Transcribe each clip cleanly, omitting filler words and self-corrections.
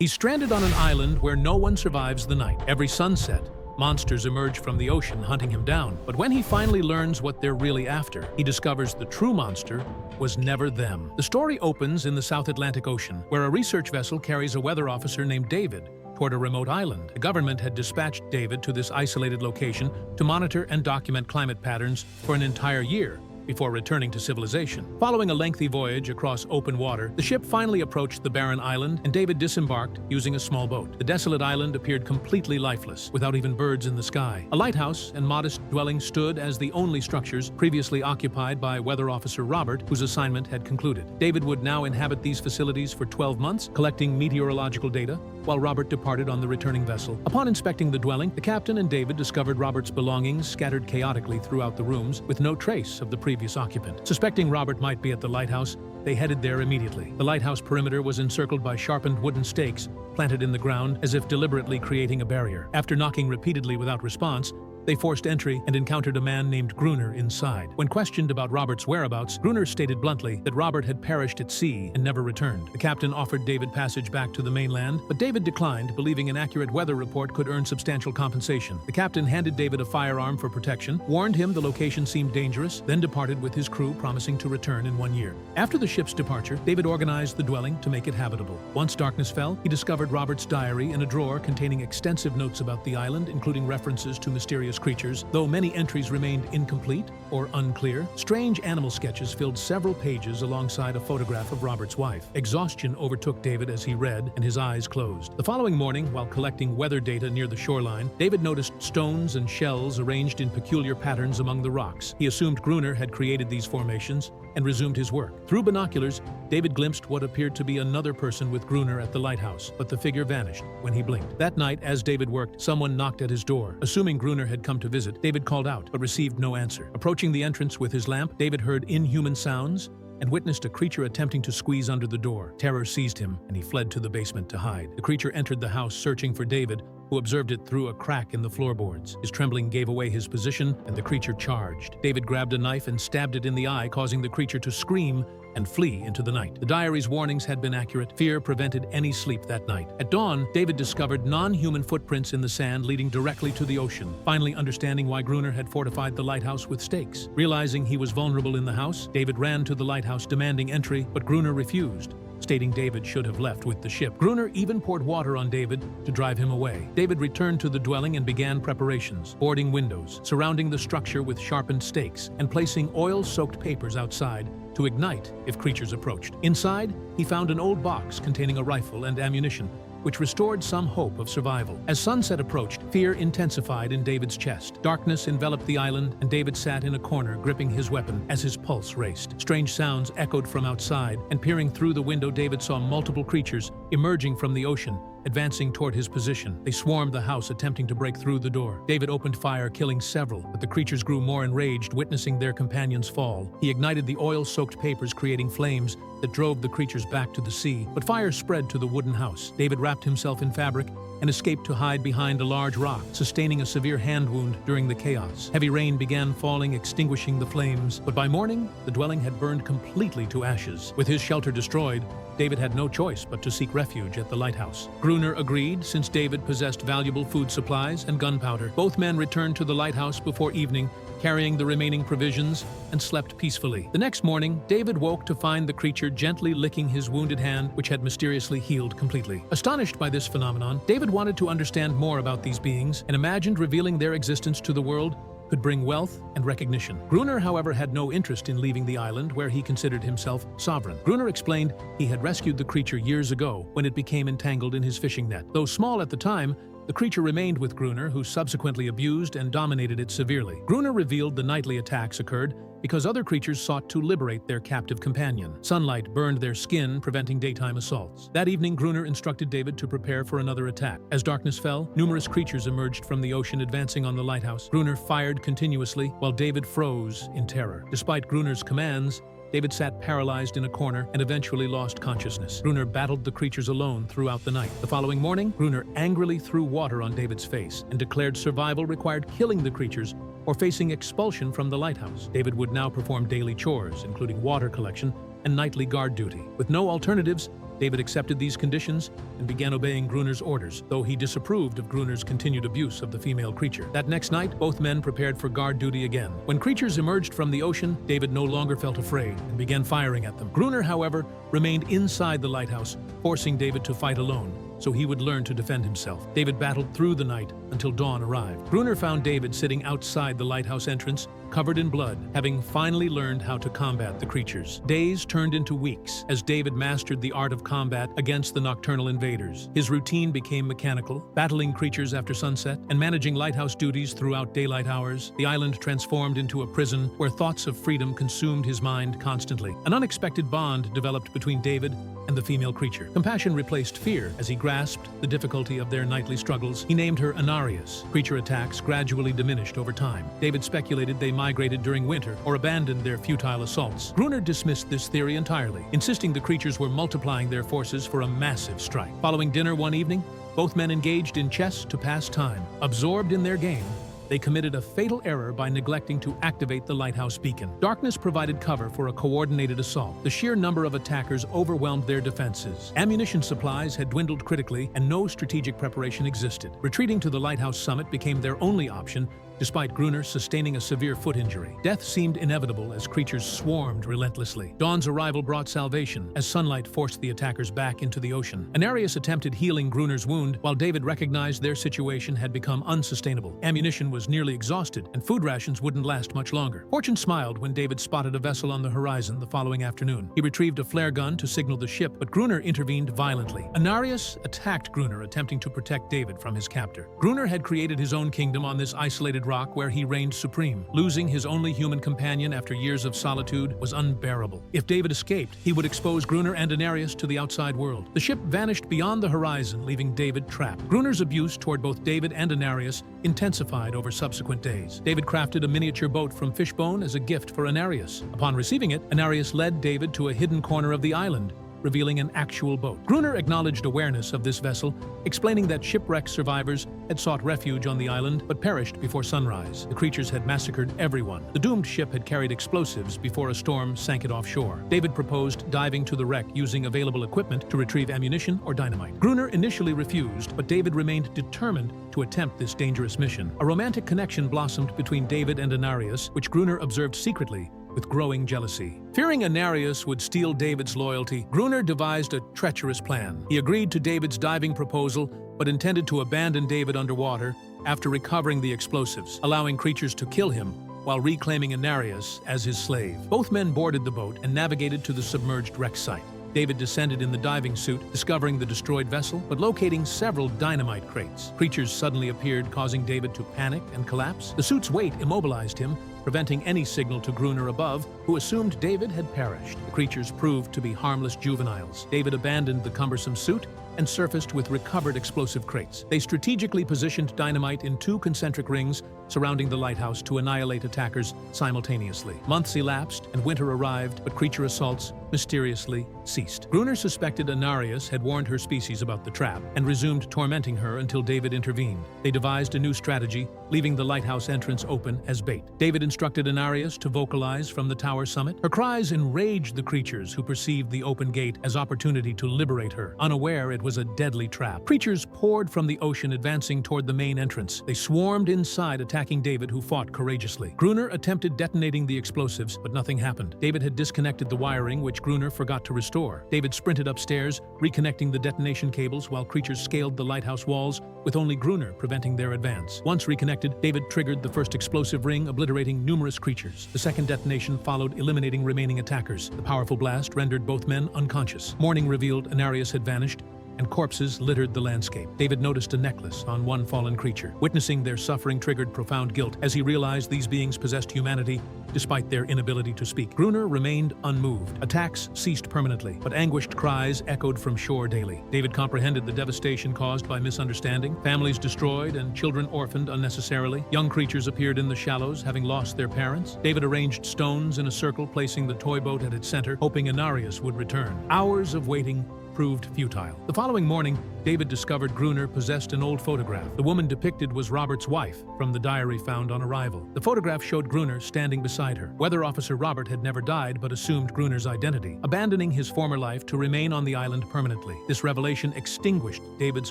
He's stranded on an island where no one survives the night. Every sunset, monsters emerge from the ocean hunting him down. But when he finally learns what they're really after, he discovers the true monster was never them. The story opens in the South Atlantic Ocean, where a research vessel carries a weather officer named David toward a remote island. The government had dispatched David to this isolated location to monitor and document climate patterns for an entire year before returning to civilization. Following a lengthy voyage across open water, the ship finally approached the barren island, and David disembarked using a small boat. The desolate island appeared completely lifeless, without even birds in the sky. A lighthouse and modest dwelling stood as the only structures previously occupied by Weather Officer Robert, whose assignment had concluded. David would now inhabit these facilities for 12 months, collecting meteorological data, while Robert departed on the returning vessel. Upon inspecting the dwelling, the captain and David discovered Robert's belongings scattered chaotically throughout the rooms, with no trace of the previous occupant. Suspecting Robert might be at the lighthouse, they headed there immediately. The lighthouse perimeter was encircled by sharpened wooden stakes planted in the ground, as if deliberately creating a barrier. After knocking repeatedly without response, they forced entry and encountered a man named Gruner inside. When questioned about Robert's whereabouts, Gruner stated bluntly that Robert had perished at sea and never returned. The captain offered David passage back to the mainland, but David declined, believing an accurate weather report could earn substantial compensation. The captain handed David a firearm for protection, warned him the location seemed dangerous, then departed with his crew, promising to return in 1 year. After the ship's departure, David organized the dwelling to make it habitable. Once darkness fell, he discovered Robert's diary in a drawer containing extensive notes about the island, including references to mysterious creatures. Though many entries remained incomplete or unclear, strange animal sketches filled several pages alongside a photograph of Robert's wife. Exhaustion overtook David as he read, and his eyes closed. The following morning, while collecting weather data near the shoreline, David noticed stones and shells arranged in peculiar patterns among the rocks. He assumed Gruner had created these formations and resumed his work. Through binoculars, David glimpsed what appeared to be another person with Gruner at the lighthouse, but the figure vanished when he blinked. That night, as David worked, someone knocked at his door. Assuming Gruner had come to visit, David called out, but received no answer. Approaching the entrance with his lamp, David heard inhuman sounds and witnessed a creature attempting to squeeze under the door. Terror seized him, and he fled to the basement to hide. The creature entered the house searching for David, who observed it through a crack in the floorboards. His trembling gave away his position, and the creature charged. David grabbed a knife and stabbed it in the eye, causing the creature to scream and flee into the night. The diary's warnings had been accurate. Fear prevented any sleep that night. At dawn, David discovered non-human footprints in the sand leading directly to the ocean. Finally understanding why Gruner had fortified the lighthouse with stakes. Realizing he was vulnerable in the house, David ran to the lighthouse demanding entry, but Gruner refused, stating David should have left with the ship. Gruner even poured water on David to drive him away. David returned to the dwelling and began preparations, boarding windows, surrounding the structure with sharpened stakes, and placing oil-soaked papers outside to ignite if creatures approached. Inside, he found an old box containing a rifle and ammunition, which restored some hope of survival. As sunset approached, fear intensified in David's chest. Darkness enveloped the island, and David sat in a corner gripping his weapon as his pulse raced. Strange sounds echoed from outside, and peering through the window, David saw multiple creatures emerging from the ocean, advancing toward his position. They swarmed the house, attempting to break through the door. David opened fire, killing several, but the creatures grew more enraged, witnessing their companions fall. He ignited the oil-soaked papers, creating flames that drove the creatures back to the sea, but fire spread to the wooden house. David wrapped himself in fabric and escaped to hide behind a large rock, sustaining a severe hand wound during the chaos. Heavy rain began falling, extinguishing the flames, but by morning, the dwelling had burned completely to ashes. With his shelter destroyed, David had no choice but to seek refuge at the lighthouse. Gruner agreed, since David possessed valuable food supplies and gunpowder. Both men returned to the lighthouse before evening, carrying the remaining provisions, and slept peacefully. The next morning, David woke to find the creature gently licking his wounded hand, which had mysteriously healed completely. Astonished by this phenomenon, David wanted to understand more about these beings and imagined revealing their existence to the world could bring wealth and recognition. Gruner, however, had no interest in leaving the island, where he considered himself sovereign. Gruner explained he had rescued the creature years ago when it became entangled in his fishing net. Though small at the time, the creature remained with Gruner, who subsequently abused and dominated it severely. Gruner revealed the nightly attacks occurred because other creatures sought to liberate their captive companion. Sunlight burned their skin, preventing daytime assaults. That evening, Gruner instructed David to prepare for another attack. As darkness fell, numerous creatures emerged from the ocean, advancing on the lighthouse. Gruner fired continuously, while David froze in terror. Despite Gruner's commands, David sat paralyzed in a corner and eventually lost consciousness. Gruner battled the creatures alone throughout the night. The following morning, Gruner angrily threw water on David's face and declared survival required killing the creatures or facing expulsion from the lighthouse. David would now perform daily chores, including water collection and nightly guard duty. With no alternatives, David accepted these conditions and began obeying Gruner's orders, though he disapproved of Gruner's continued abuse of the female creature. That next night, both men prepared for guard duty again. When creatures emerged from the ocean, David no longer felt afraid and began firing at them. Gruner, however, remained inside the lighthouse, forcing David to fight alone, so he would learn to defend himself. David battled through the night until dawn arrived. Gruner found David sitting outside the lighthouse entrance, covered in blood, having finally learned how to combat the creatures. Days turned into weeks as David mastered the art of combat against the nocturnal invaders. His routine became mechanical, battling creatures after sunset and managing lighthouse duties throughout daylight hours. The island transformed into a prison where thoughts of freedom consumed his mind constantly. An unexpected bond developed between David and the female creature. Compassion replaced fear as he grasped the difficulty of their nightly struggles. He named her Anarius. Creature attacks gradually diminished over time. David speculated they migrated during winter or abandoned their futile assaults. Gruner dismissed this theory entirely, insisting the creatures were multiplying their forces for a massive strike. Following dinner one evening, both men engaged in chess to pass time. Absorbed in their game, they committed a fatal error by neglecting to activate the lighthouse beacon. Darkness provided cover for a coordinated assault. The sheer number of attackers overwhelmed their defenses. Ammunition supplies had dwindled critically, and no strategic preparation existed. Retreating to the lighthouse summit became their only option, despite Gruner sustaining a severe foot injury. Death seemed inevitable as creatures swarmed relentlessly. Dawn's arrival brought salvation as sunlight forced the attackers back into the ocean. Anarius attempted healing Gruner's wound, while David recognized their situation had become unsustainable. Ammunition was nearly exhausted, and food rations wouldn't last much longer. Fortune smiled when David spotted a vessel on the horizon the following afternoon. He retrieved a flare gun to signal the ship, but Gruner intervened violently. Anarius attacked Gruner, attempting to protect David from his captor. Gruner had created his own kingdom on this isolated rock where he reigned supreme. Losing his only human companion after years of solitude was unbearable. If David escaped, he would expose Gruner and Anarius to the outside world. The ship vanished beyond the horizon, leaving David trapped. Gruner's abuse toward both David and Anarius intensified over subsequent days. David crafted a miniature boat from fishbone as a gift for Anarius. Upon receiving it, Anarius led David to a hidden corner of the island, revealing an actual boat. Gruner acknowledged awareness of this vessel, explaining that shipwreck survivors had sought refuge on the island but perished before sunrise. The creatures had massacred everyone. The doomed ship had carried explosives before a storm sank it offshore. David proposed diving to the wreck using available equipment to retrieve ammunition or dynamite. Gruner initially refused, but David remained determined to attempt this dangerous mission. A romantic connection blossomed between David and Anarius, which Gruner observed secretly with growing jealousy. Fearing Anarius would steal David's loyalty, Gruner devised a treacherous plan. He agreed to David's diving proposal, but intended to abandon David underwater after recovering the explosives, allowing creatures to kill him while reclaiming Anarius as his slave. Both men boarded the boat and navigated to the submerged wreck site. David descended in the diving suit, discovering the destroyed vessel, but locating several dynamite crates. Creatures suddenly appeared, causing David to panic and collapse. The suit's weight immobilized him, preventing any signal to Gruner above, who assumed David had perished. The creatures proved to be harmless juveniles. David abandoned the cumbersome suit and surfaced with recovered explosive crates. They strategically positioned dynamite in 2 concentric rings surrounding the lighthouse to annihilate attackers simultaneously. Months elapsed and winter arrived, but creature assaults mysteriously ceased. Gruner suspected Anarius had warned her species about the trap and resumed tormenting her until David intervened. They devised a new strategy, leaving the lighthouse entrance open as bait. David instructed Anarius to vocalize from the tower summit. Her cries enraged the creatures, who perceived the open gate as opportunity to liberate her, unaware it was a deadly trap. Creatures poured from the ocean, advancing toward the main entrance. They swarmed inside, attacking David, who fought courageously. Gruner attempted detonating the explosives, but nothing happened. David had disconnected the wiring, which Gruner forgot to restore. David sprinted upstairs, reconnecting the detonation cables while creatures scaled the lighthouse walls, with only Gruner preventing their advance. Once reconnected, David triggered the first explosive ring, obliterating numerous creatures. The second detonation followed, eliminating remaining attackers. The powerful blast rendered both men unconscious. Morning revealed Anarius had vanished, and corpses littered the landscape. David noticed a necklace on one fallen creature. Witnessing their suffering triggered profound guilt as he realized these beings possessed humanity despite their inability to speak. Gruner remained unmoved. Attacks ceased permanently, but anguished cries echoed from shore daily. David comprehended the devastation caused by misunderstanding, families destroyed and children orphaned unnecessarily. Young creatures appeared in the shallows, having lost their parents. David arranged stones in a circle, placing the toy boat at its center, hoping Anarius would return. Hours of waiting proved futile. The following morning, David discovered Gruner possessed an old photograph. The woman depicted was Robert's wife from the diary found on arrival. The photograph showed Gruner standing beside her. Weather Officer Robert had never died but assumed Gruner's identity, abandoning his former life to remain on the island permanently. This revelation extinguished David's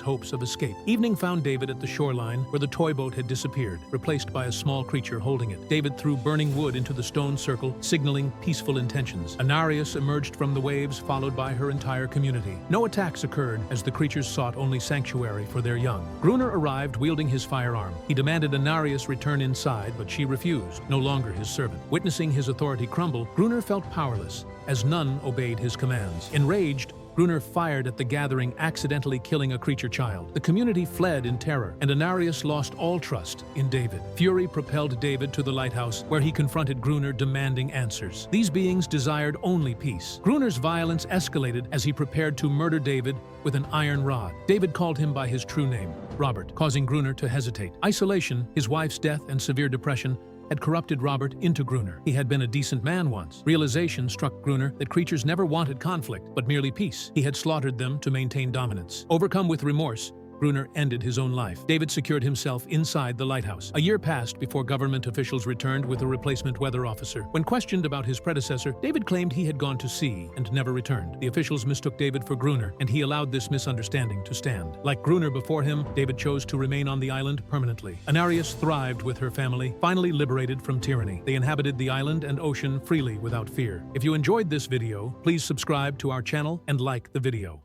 hopes of escape. Evening found David at the shoreline where the toy boat had disappeared, replaced by a small creature holding it. David threw burning wood into the stone circle, signaling peaceful intentions. Anarius emerged from the waves, followed by her entire community. No attacks occurred, as the creatures sought only sanctuary for their young. Gruner arrived wielding his firearm. He demanded Anarius return inside, but she refused, no longer his servant. Witnessing his authority crumble, Gruner felt powerless, as none obeyed his commands. Enraged, Gruner fired at the gathering, accidentally killing a creature child. The community fled in terror, and Anarius lost all trust in David. Fury propelled David to the lighthouse, where he confronted Gruner, demanding answers. These beings desired only peace. Gruner's violence escalated as he prepared to murder David with an iron rod. David called him by his true name, Robert, causing Gruner to hesitate. Isolation, his wife's death, and severe depression had corrupted Robert into Gruner. He had been a decent man once. Realization struck Gruner that creatures never wanted conflict, but merely peace. He had slaughtered them to maintain dominance. Overcome with remorse, Gruner ended his own life. David secured himself inside the lighthouse. A year passed before government officials returned with a replacement weather officer. When questioned about his predecessor, David claimed he had gone to sea and never returned. The officials mistook David for Gruner, and he allowed this misunderstanding to stand. Like Gruner before him, David chose to remain on the island permanently. Anarius thrived with her family, finally liberated from tyranny. They inhabited the island and ocean freely without fear. If you enjoyed this video, please subscribe to our channel and like the video.